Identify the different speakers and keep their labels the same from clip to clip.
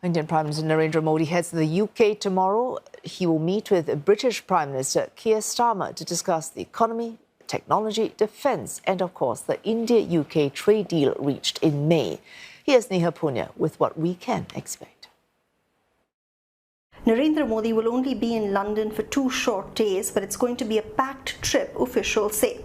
Speaker 1: Indian Prime Minister Narendra Modi heads to the UK tomorrow. He will meet with British Prime Minister Keir Starmer to discuss the economy, technology, defence and, of course, the India-UK trade deal reached in May. Here's Neha Poonia with what we can expect.
Speaker 2: Narendra Modi will only be in London for 2 short days, but it's going to be a packed trip, officials say.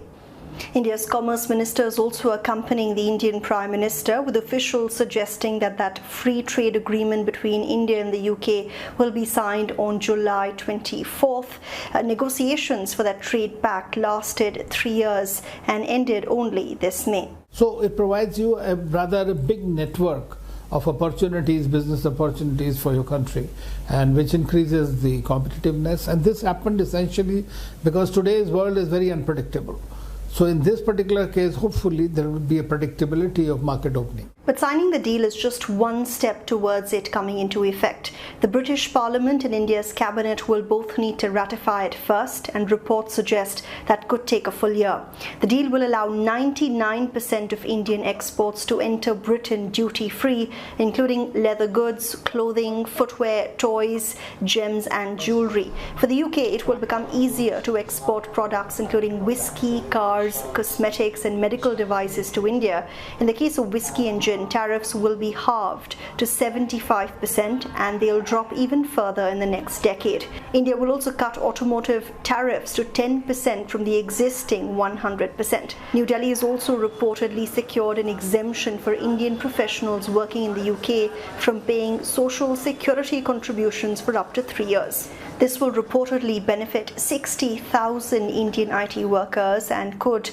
Speaker 2: India's Commerce Minister is also accompanying the Indian Prime Minister, with officials suggesting that free trade agreement between India and the UK will be signed on July 24th. Negotiations for that trade pact lasted 3 years and ended only this May.
Speaker 3: So it provides you a rather big network of opportunities, business opportunities for your country, and which increases the competitiveness. And this happened essentially because today's world is very unpredictable. So in this particular case, hopefully there will be a predictability of market opening.
Speaker 2: But signing the deal is just one step towards it coming into effect. The British Parliament and India's Cabinet will both need to ratify it first, and reports suggest that could take a full year. The deal will allow 99% of Indian exports to enter Britain duty-free, including leather goods, clothing, footwear, toys, gems and jewellery. For the UK, it will become easier to export products including whiskey, cars, cosmetics and medical devices to India. In the case of whiskey and gin, tariffs will be halved to 75% and they'll drop even further in the next decade. India will also cut automotive tariffs to 10% from the existing 100%. New Delhi has also reportedly secured an exemption for Indian professionals working in the UK from paying social security contributions for up to 3 years. This will reportedly benefit 60,000 Indian IT workers and could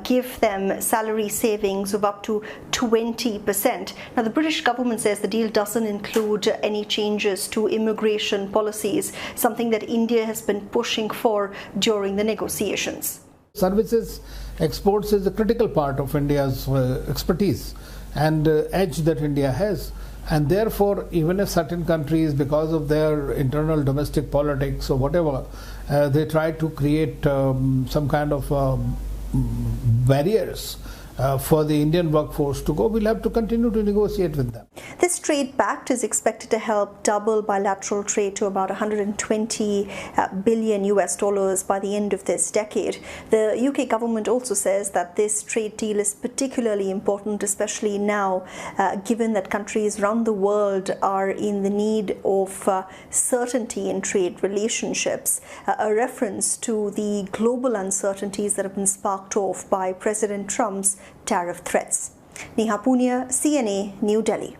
Speaker 2: give them salary savings of up to 20%. Now, the British government says the deal doesn't include any changes to immigration policies, something that India has been pushing for during the negotiations.
Speaker 3: Services exports is a critical part of India's expertise and edge that India has. And therefore, even if certain countries, because of their internal domestic politics or whatever, they try to create some kind of barriers for the Indian workforce to go, we'll have to continue to negotiate with them.
Speaker 2: This trade pact is expected to help double bilateral trade to about 120 billion US dollars by the end of this decade. The UK government also says that this trade deal is particularly important, especially now, given that countries around the world are in the need of certainty in trade relationships, a reference to the global uncertainties that have been sparked off by President Trump's tariff threats. Neha Poonia, CNA, New Delhi.